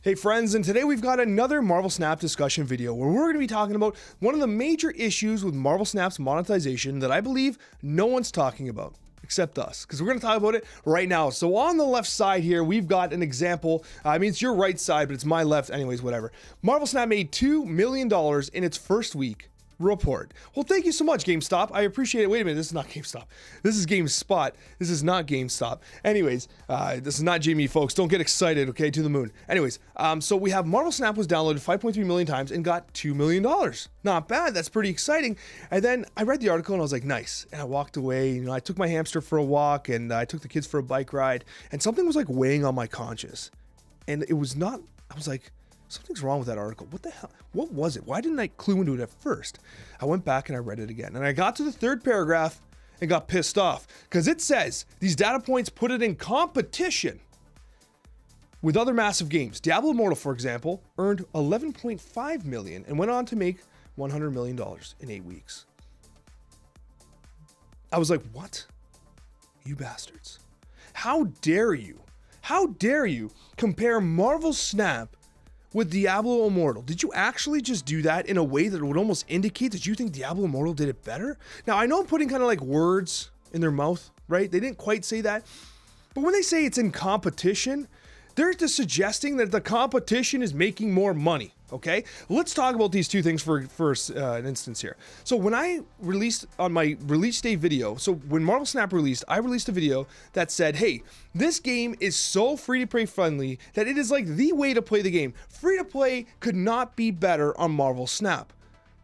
Hey friends, and today we've got another Marvel Snap discussion video where we're going to be talking about one of the major issues with Marvel Snap's monetization that I believe no one's talking about, except us, because we're going to talk about it right now. So on the left side here, we've got an example. I mean, it's your right side, but it's my left. Anyways, whatever. Marvel Snap made $2 million in its first week. Report. Well, thank you so much, GameStop. I appreciate it. Wait a minute, this is not GameStop. This is GameSpot. This is not GameStop. Anyways, this is not Jamie, folks. Don't get excited, okay? To the moon. Anyways, so we have Marvel Snap was downloaded 5.3 million times and got $2 million. Not bad. That's pretty exciting. And then I read the article and I was like, nice. And I walked away. You know, I took my hamster for a walk and I took the kids for a bike ride. And something was like weighing on my conscience. And it was not. I was like, something's wrong with that article. What the hell? What was it? Why didn't I clue into it at first? I went back and I read it again. And I got to the third paragraph and got pissed off because it says these data points put it in competition with other massive games. Diablo Immortal, for example, earned 11.5 million and went on to make $100 million in 8 weeks. I was like, what? You bastards. How dare you? How dare you compare Marvel Snap with Diablo Immortal? Did you actually just do that in a way that would almost indicate that you think Diablo Immortal did it better? Now, I know I'm putting kind of like words in their mouth, right? They didn't quite say that. But when they say it's in competition, they're just suggesting that the competition is making more money, okay? Let's talk about these two things for an instance here. So when I released on my release day video, so when Marvel Snap released, I released a video that said, hey, this game is so free-to-play friendly that it is like the way to play the game. Free-to-play could not be better on Marvel Snap.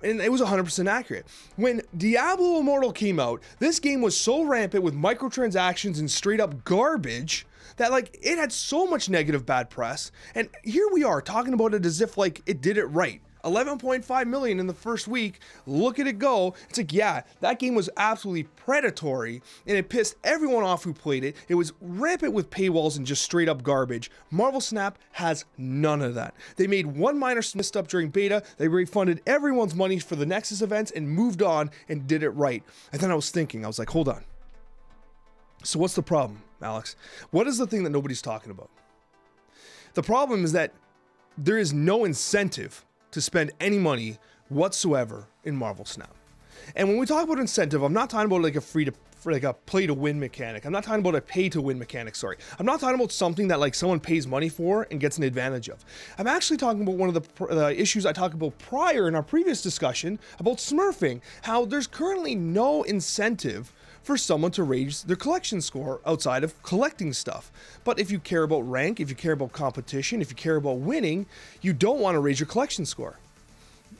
And it was 100% accurate. When Diablo Immortal came out, this game was so rampant with microtransactions and straight up garbage that like it had so much negative bad press. And here we are talking about it as if like it did it right. 11.5 million in the first week. Look at it go. It's like, yeah, that game was absolutely predatory and it pissed everyone off who played it. It was rampant with paywalls and just straight up garbage. Marvel Snap has none of that. They made one minor misstep during beta. They refunded everyone's money for the Nexus events and moved on and did it right. And then I was thinking, I was like, hold on. So what's the problem, Alex? What is the thing that nobody's talking about? The problem is that there is no incentive to spend any money whatsoever in Marvel Snap. And when we talk about incentive, I'm not talking about like a play to win mechanic. I'm not talking about a pay to win mechanic, sorry. I'm not talking about something that like someone pays money for and gets an advantage of. I'm actually talking about one of the issues I talked about prior in our previous discussion about smurfing, how there's currently no incentive for someone to raise their collection score outside of collecting stuff. But if you care about rank, if you care about competition, if you care about winning, you don't want to raise your collection score.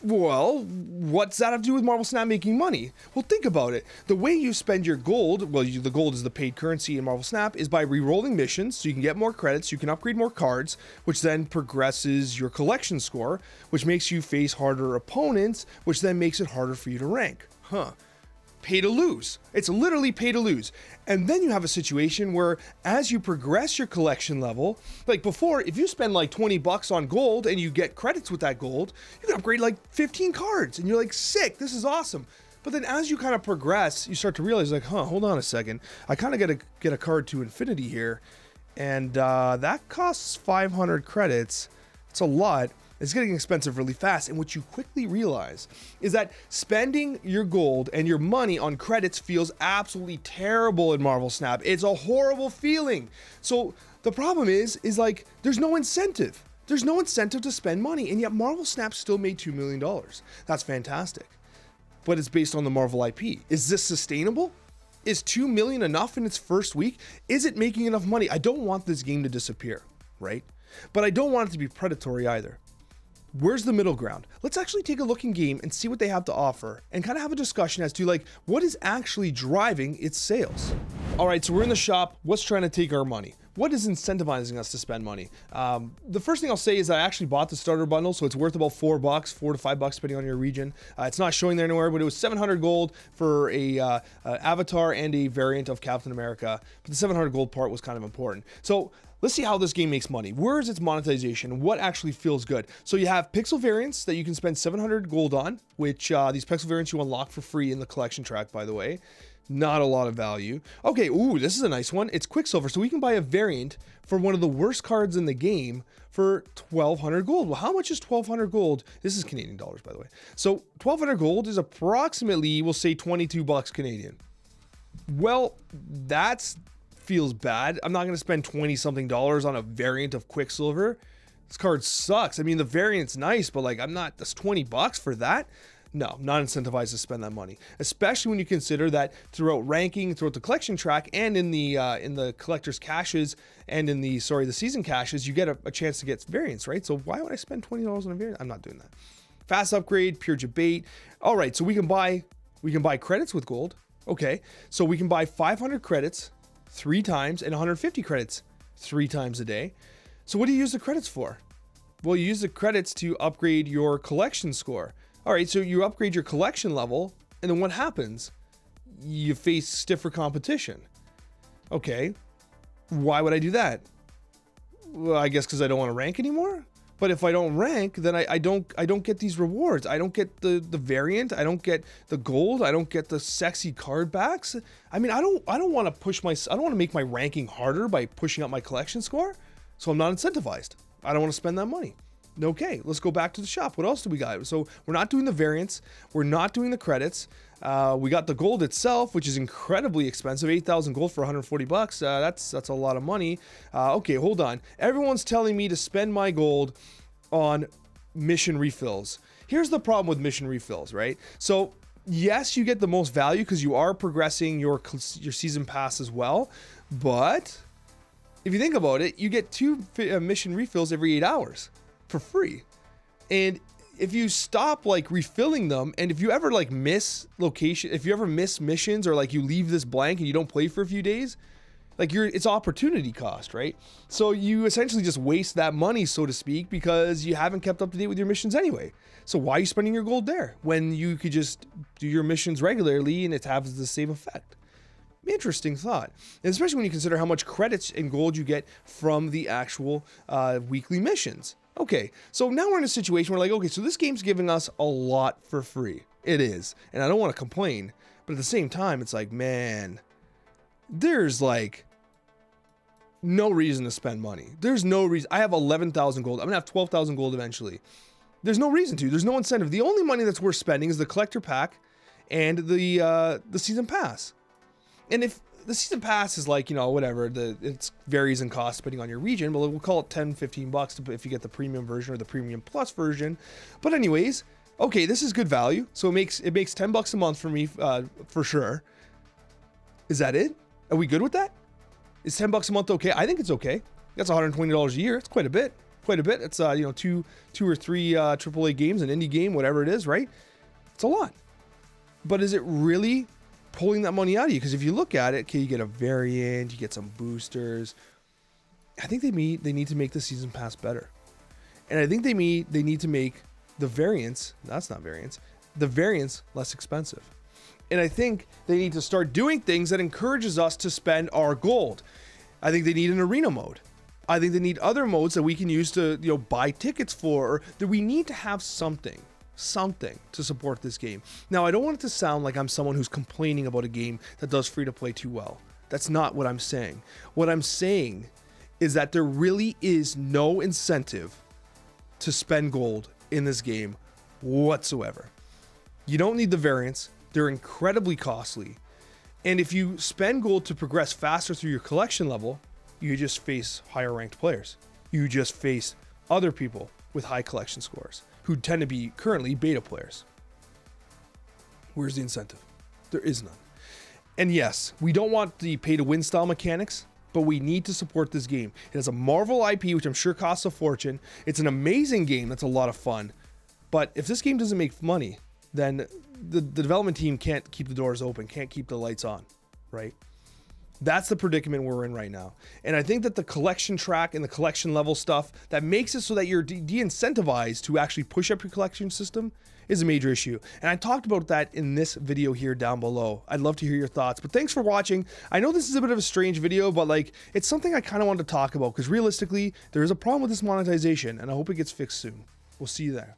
Well, what's that have to do with Marvel Snap making money? Well, think about it. The way you spend your gold, well, the gold is the paid currency in Marvel Snap, is by re-rolling missions, so you can get more credits, you can upgrade more cards, which then progresses your collection score, which makes you face harder opponents, which then makes it harder for you to rank. Pay to lose. It's literally pay to lose. And then you have a situation where as you progress your collection level, like before, if you spend like 20 bucks on gold and you get credits with that gold, you can upgrade like 15 cards and you're like, sick, this is awesome. But then as you kind of progress, you start to realize like, hold on a second. I kind of got to get a card to infinity here. And that costs 500 credits. It's a lot. It's getting expensive really fast. And what you quickly realize is that spending your gold and your money on credits feels absolutely terrible in Marvel Snap. It's a horrible feeling. So the problem is like, there's no incentive. There's no incentive to spend money. And yet Marvel Snap still made $2 million. That's fantastic. But it's based on the Marvel IP. Is this sustainable? Is 2 million enough in its first week? Is it making enough money? I don't want this game to disappear, right? But I don't want it to be predatory either. Where's the middle ground? Let's actually take a look in game and see what they have to offer and kind of have a discussion as to like what is actually driving its sales. All right, so we're in the shop. What's trying to take our money? What is incentivizing us to spend money? The first thing I'll say is I actually bought the starter bundle, so it's worth about $4, $4 to $5 depending on your region. It's not showing there anywhere, but it was 700 gold for a avatar and a variant of Captain America. But the 700 gold part was kind of important. So let's see how this game makes money. Where is its monetization? What actually feels good? So you have pixel variants that you can spend 700 gold on, which these pixel variants you unlock for free in the collection track, by the way. Not a lot of value. Okay, ooh, this is a nice one. It's Quicksilver, so we can buy a variant for one of the worst cards in the game for 1,200 gold. Well, how much is 1,200 gold? This is Canadian dollars, by the way. So 1,200 gold is approximately, we'll say 22 bucks Canadian. Well, that feels bad. I'm not going to spend 20 something dollars on a variant of Quicksilver. This card sucks. I mean, the variant's nice, but like, that's 20 bucks for that. No, not incentivized to spend that money, especially when you consider that throughout ranking, throughout the collection track, and in the collector's caches, and in the season caches, you get a chance to get variants, right? So why would I spend $20 on a variant? I'm not doing that. Fast upgrade, pure debate. All right, so we can buy credits with gold. Okay, so we can buy 500 credits 3 times and 150 credits 3 times a day. So what do you use the credits for? Well, you use the credits to upgrade your collection score. All right, so you upgrade your collection level, and then what happens? You face stiffer competition. Okay, why would I do that? Well, I guess because I don't want to rank anymore. But if I don't rank, then I don't get these rewards. I don't get the variant. I don't get the gold. I don't get the sexy card backs. I mean, I don't want to make my ranking harder by pushing up my collection score. So I'm not incentivized. I don't want to spend that money. Okay, let's go back to the shop. What else do we got? So we're not doing the variants. We're not doing the credits. We got the gold itself, which is incredibly expensive. 8,000 gold for 140 bucks. That's a lot of money. Okay, hold on. Everyone's telling me to spend my gold on mission refills. Here's the problem with mission refills, right? So yes, you get the most value because you are progressing your season pass as well. But if you think about it, you get 2 mission refills every 8 hours for free. And if you stop like refilling them, and if you ever like miss missions, or like you leave this blank and you don't play for a few days, like it's opportunity cost, right? So you essentially just waste that money, so to speak, because you haven't kept up to date with your missions anyway. So why are you spending your gold there when you could just do your missions regularly and it has the same effect? Interesting thought, and especially when you consider how much credits and gold you get from the actual weekly missions. Okay, so now we're in a situation where like, okay, so this game's giving us a lot for free. It is, and I don't want to complain, but at the same time, it's like, man, there's like no reason to spend money. There's no reason. I have 11,000 gold. I'm gonna have 12,000 gold eventually. There's no reason to. There's no incentive. The only money that's worth spending is the collector pack and the season pass. And if the season pass is like, you know, whatever, it varies in cost depending on your region, but we'll call it 10, 15 bucks if you get the premium version or the premium plus version. But anyways, okay, this is good value. So it makes 10 bucks a month for me, for sure. Is that it? Are we good with that? Is 10 bucks a month okay? I think it's okay. That's $120 a year. It's quite a bit. It's you know, two or three AAA games, an indie game, whatever it is, right? It's a lot. But is it really pulling that money out of you? Because if you look at it, okay, you get a variant, you get some boosters. I think they need to make the season pass better, and I think they need to make the variants. That's not variants. The variants less expensive, and I think they need to start doing things that encourages us to spend our gold. I think they need an arena mode. I think they need other modes that we can use to, you know, buy tickets for, or that we need to have something to support this game. Now, I don't want it to sound like I'm someone who's complaining about a game that does free to play too well. That's not what I'm saying. What I'm saying is that there really is no incentive to spend gold in this game whatsoever. You don't need the variants. They're incredibly costly. And if you spend gold to progress faster through your collection level, you just face higher ranked players. You just face other people with high collection scores who tend to be currently beta players. Where's the incentive? There is none. And yes, we don't want the pay to win style mechanics, but we need to support this game. It has a Marvel IP, which I'm sure costs a fortune. It's an amazing game that's a lot of fun. But if this game doesn't make money, then the development team can't keep the doors open, can't keep the lights on, right? That's the predicament we're in right now. And I think that the collection track and the collection level stuff that makes it so that you're de-incentivized to actually push up your collection system is a major issue. And I talked about that in this video here down below. I'd love to hear your thoughts, but thanks for watching. I know this is a bit of a strange video, but like, it's something I kind of wanted to talk about because realistically, there is a problem with this monetization and I hope it gets fixed soon. We'll see you there.